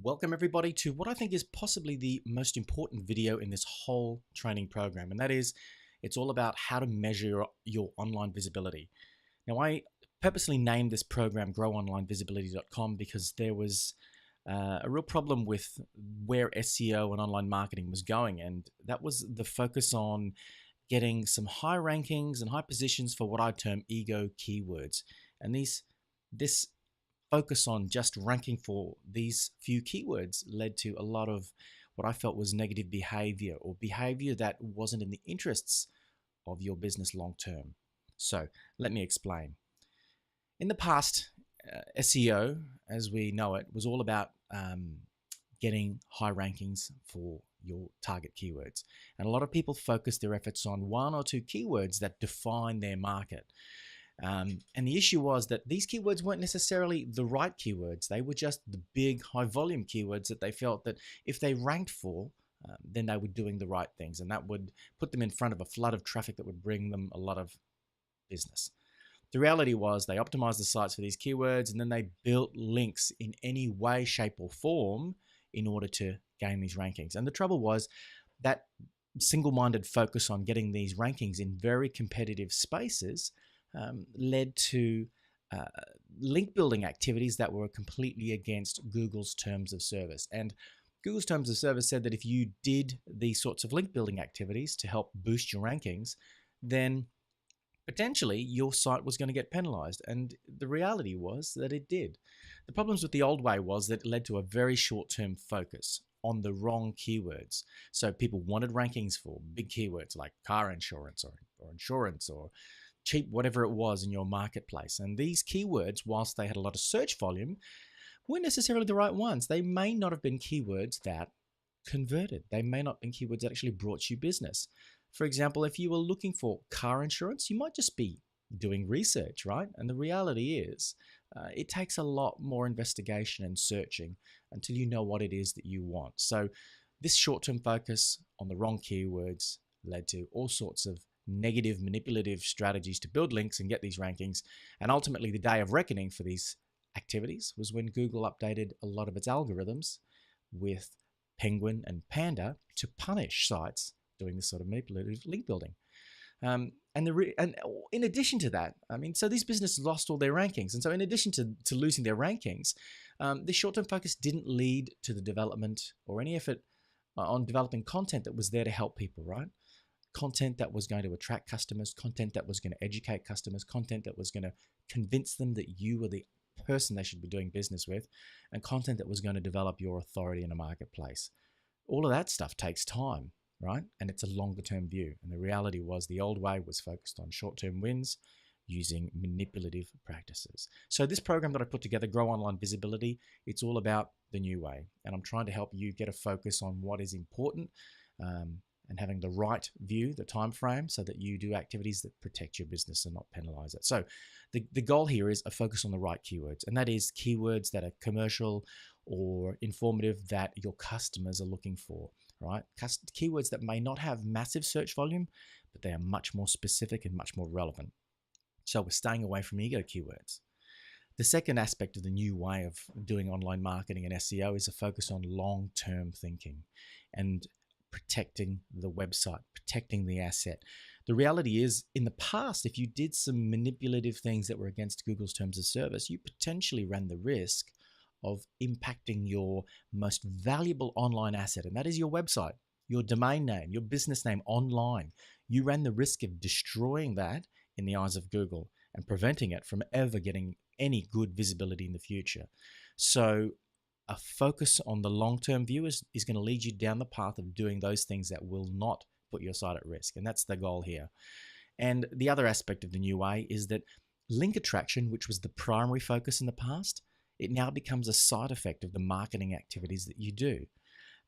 Welcome everybody to what I think is possibly the most important video in this whole training program, and that is it's all about how to measure your online visibility. Now, I purposely named this program GrowOnlineVisibility.com because there was a real problem with where SEO and online marketing was going, and that was the focus on getting some high rankings and high positions for what I term ego keywords. And this focus on just ranking for these few keywords led to a lot of what I felt was negative behavior, or behavior that wasn't in the interests of your business long term. So let me explain. In the past, SEO, as we know it, was all about getting high rankings for your target keywords. And a lot of people focus their efforts on one or two keywords that define their market. And the issue was that these keywords weren't necessarily the right keywords. They were just the big high volume keywords that they felt that if they ranked for, then they were doing the right things, and that would put them in front of a flood of traffic that would bring them a lot of business. The reality was they optimized the sites for these keywords, and then they built links in any way, shape, or form in order to gain these rankings. And the trouble was that single-minded focus on getting these rankings in very competitive spaces led to link building activities that were completely against Google's terms of service. And Google's terms of service said that if you did these sorts of link building activities to help boost your rankings, then potentially your site was going to get penalized. And the reality was that it did. The problems with the old way was that it led to a very short-term focus on the wrong keywords. So people wanted rankings for big keywords like car insurance or insurance or cheap, whatever it was in your marketplace. And these keywords, whilst they had a lot of search volume, weren't necessarily the right ones. They may not have been keywords that converted. They may not have been keywords that actually brought you business. For example, if you were looking for car insurance, you might just be doing research, right? And the reality is it takes a lot more investigation and searching until you know what it is that you want. So this short-term focus on the wrong keywords led to all sorts of negative, manipulative strategies to build links and get these rankings. And ultimately, the day of reckoning for these activities was when Google updated a lot of its algorithms with Penguin and Panda to punish sites doing this sort of manipulative link building. And in addition to that, so these businesses lost all their rankings. And so in addition to losing their rankings, this short-term focus didn't lead to the development or any effort on developing content that was there to help people, right? Content that was going to attract customers, content that was going to educate customers, content that was going to convince them that you were the person they should be doing business with, and content that was going to develop your authority in a marketplace. All of that stuff takes time, right? And it's a longer term view. And the reality was the old way was focused on short-term wins using manipulative practices. So this program that I put together, Grow Online Visibility, it's all about the new way. And I'm trying to help you get a focus on what is important, and having the right view, the time frame, so that you do activities that protect your business and not penalize it. So the goal here is a focus on the right keywords, and that is keywords that are commercial or informative that your customers are looking for, right? Keywords that may not have massive search volume, but they are much more specific and much more relevant. So we're staying away from ego keywords. The second aspect of the new way of doing online marketing and SEO is a focus on long-term thinking and protecting the website, protecting the asset. The reality is, in the past, if you did some manipulative things that were against Google's terms of service, you potentially ran the risk of impacting your most valuable online asset, and that is your website, your domain name, your business name online. You ran the risk of destroying that in the eyes of Google and preventing it from ever getting any good visibility in the future. So a focus on the long-term view is going to lead you down the path of doing those things that will not put your site at risk. And that's the goal here. And the other aspect of the new way is that link attraction, which was the primary focus in the past, it now becomes a side effect of the marketing activities that you do.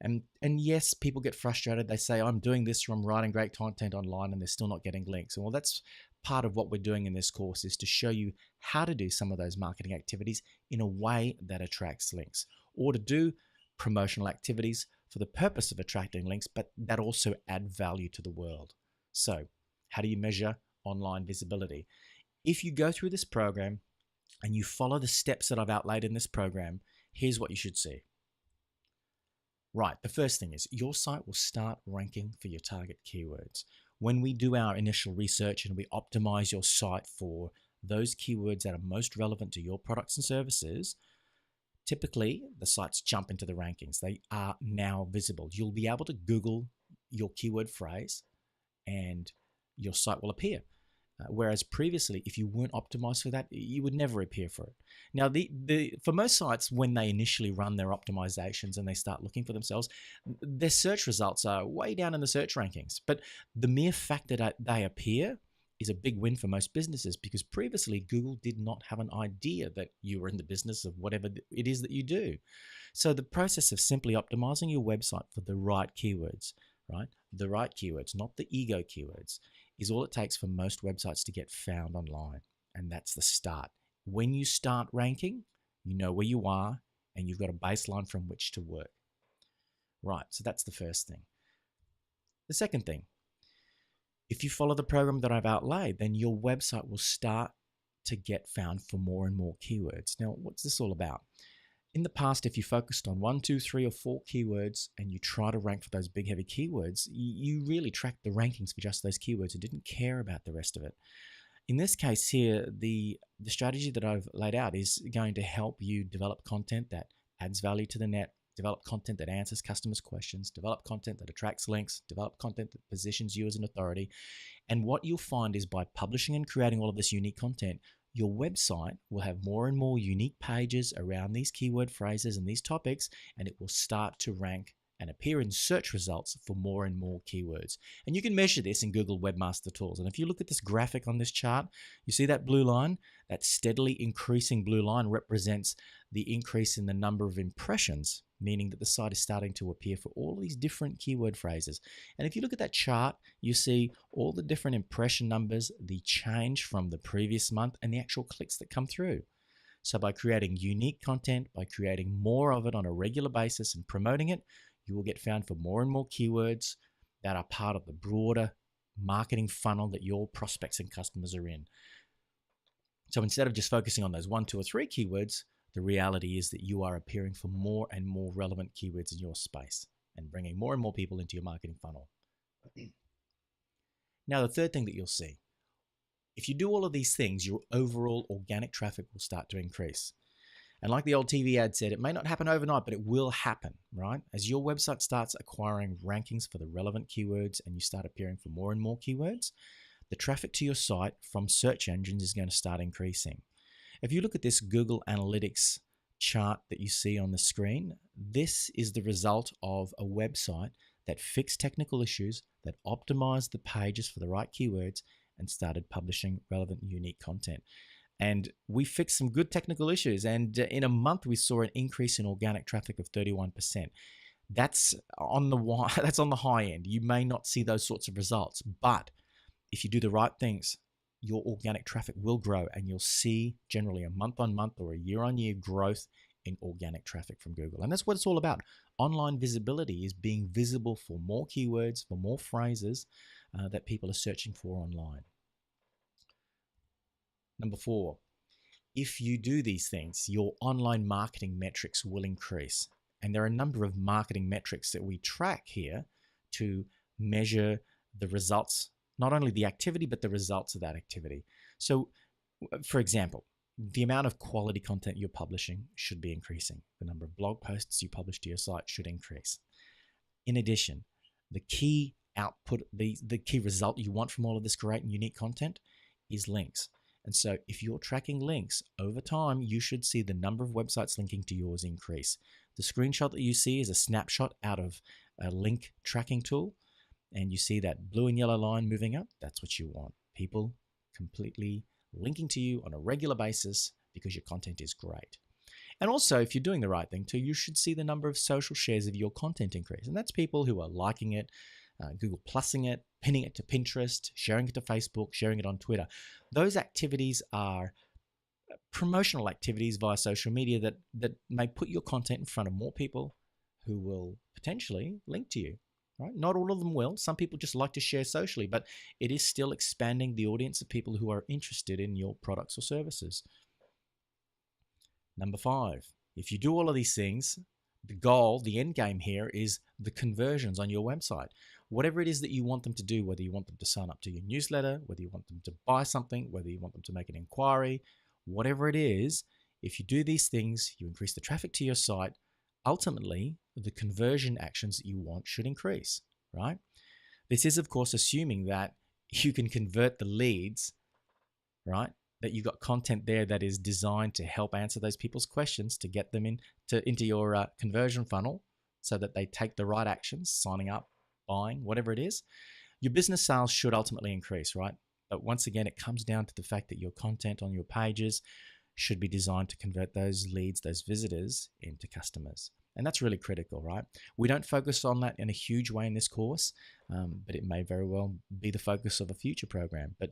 And yes, people get frustrated. They say, I'm doing this, or I'm writing great content online, and they're still not getting links. And well, that's part of what we're doing in this course, is to show you how to do some of those marketing activities in a way that attracts links, or to do promotional activities for the purpose of attracting links, but that also add value to the world. So how do you measure online visibility? If you go through this program and you follow the steps that I've outlined in this program, here's what you should see. Right, the first thing is your site will start ranking for your target keywords. When we do our initial research and we optimize your site for those keywords that are most relevant to your products and services, typically the sites jump into the rankings. They are now visible. You'll be able to Google your keyword phrase and your site will appear. Whereas previously, if you weren't optimized for that, you would never appear for it. Now, for most sites, when they initially run their optimizations and they start looking for themselves, their search results are way down in the search rankings. But the mere fact that they appear is a big win for most businesses, because previously Google did not have an idea that you were in the business of whatever it is that you do. So the process of simply optimizing your website for the right keywords, right? The right keywords, not the ego keywords, is all it takes for most websites to get found online. And that's the start. When you start ranking, you know where you are and you've got a baseline from which to work. Right, so that's the first thing. The second thing, if you follow the program that I've outlaid, then your website will start to get found for more and more keywords. Now, what's this all about? In the past, if you focused on 1, 2, 3, or 4 keywords and you try to rank for those big, heavy keywords, you really tracked the rankings for just those keywords and didn't care about the rest of it. In this case here, the strategy that I've laid out is going to help you develop content that adds value to the net, develop content that answers customers' questions, develop content that attracts links, develop content that positions you as an authority. And what you'll find is by publishing and creating all of this unique content, your website will have more and more unique pages around these keyword phrases and these topics, and it will start to rank and appear in search results for more and more keywords. And you can measure this in Google Webmaster Tools. And if you look at this graphic on this chart, you see that blue line? That steadily increasing blue line represents the increase in the number of impressions, meaning that the site is starting to appear for all these different keyword phrases. And if you look at that chart, you see all the different impression numbers, the change from the previous month, and the actual clicks that come through. So by creating unique content, by creating more of it on a regular basis and promoting it, you will get found for more and more keywords that are part of the broader marketing funnel that your prospects and customers are in. So instead of just focusing on those 1, 2, or 3 keywords, the reality is that you are appearing for more and more relevant keywords in your space and bringing more and more people into your marketing funnel. Now, the third thing that you'll see, if you do all of these things, your overall organic traffic will start to increase. And like the old TV ad said, it may not happen overnight, but it will happen, right? As your website starts acquiring rankings for the relevant keywords and you start appearing for more and more keywords, the traffic to your site from search engines is going to start increasing. If you look at this Google Analytics chart that you see on the screen, this is the result of a website that fixed technical issues, that optimized the pages for the right keywords, and started publishing relevant, unique content. And we fixed some good technical issues, and in a month we saw an increase in organic traffic of 31%. That's on the high end. You may not see those sorts of results, but if you do the right things, your organic traffic will grow, and you'll see generally a month-on-month or a year-on-year growth in organic traffic from Google. And that's what it's all about. Online visibility is being visible for more keywords, for more phrases that people are searching for online. Number 4, if you do these things, your online marketing metrics will increase. And there are a number of marketing metrics that we track here to measure the results, not only the activity, but the results of that activity. So, for example, the amount of quality content you're publishing should be increasing. The number of blog posts you publish to your site should increase. In addition, the key output, the key result you want from all of this great and unique content is links. And so if you're tracking links over time, you should see the number of websites linking to yours increase. The screenshot that you see is a snapshot out of a link tracking tool. And you see that blue and yellow line moving up. That's what you want. People completely linking to you on a regular basis because your content is great. And also, if you're doing the right thing too, you should see the number of social shares of your content increase. And that's people who are liking it, Google Plusing it, pinning it to Pinterest, sharing it to Facebook, sharing it on Twitter. Those activities are promotional activities via social media that may put your content in front of more people who will potentially link to you. Right? Not all of them will. Some people just like to share socially, but it is still expanding the audience of people who are interested in your products or services. Number 5, if you do all of these things, the goal, the end game here is the conversions on your website. Whatever it is that you want them to do, whether you want them to sign up to your newsletter, whether you want them to buy something, whether you want them to make an inquiry, whatever it is, if you do these things, you increase the traffic to your site, ultimately the conversion actions that you want should increase, right? This is, of course, assuming that you can convert the leads, right? That you've got content there that is designed to help answer those people's questions, to get them into your conversion funnel so that they take the right actions, signing up, buying, whatever it is. Your business sales should ultimately increase, right? But once again, it comes down to the fact that your content on your pages should be designed to convert those leads, those visitors, into customers. And that's really critical, right? We don't focus on that in a huge way in this course, but it may very well be the focus of a future program. But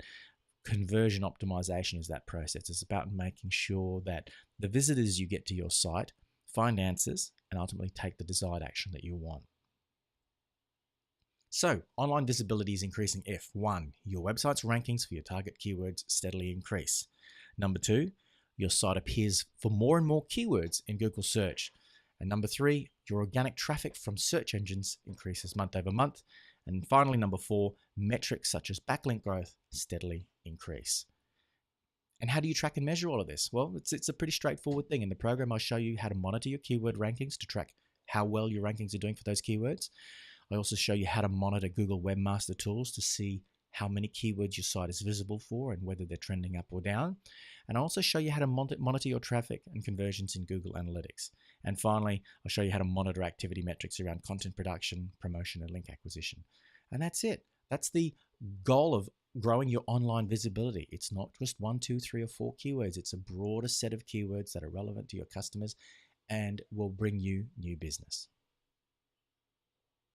conversion optimization is that process. It's about making sure that the visitors you get to your site find answers and ultimately take the desired action that you want. So, online visibility is increasing if 1. Your website's rankings for your target keywords steadily increase. Number 2, your site appears for more and more keywords in Google search. And number 3, your organic traffic from search engines increases month over month. And finally, number 4, metrics such as backlink growth steadily increase. And how do you track and measure all of this? Well, it's a pretty straightforward thing. In the program, I'll show you how to monitor your keyword rankings to track how well your rankings are doing for those keywords. I also show you how to monitor Google Webmaster Tools to see how many keywords your site is visible for and whether they're trending up or down. And I also show you how to monitor your traffic and conversions in Google Analytics. And finally, I'll show you how to monitor activity metrics around content production, promotion, and link acquisition. And that's it. That's the goal of growing your online visibility. It's not just 1, 2, 3, or 4 keywords. It's a broader set of keywords that are relevant to your customers and will bring you new business.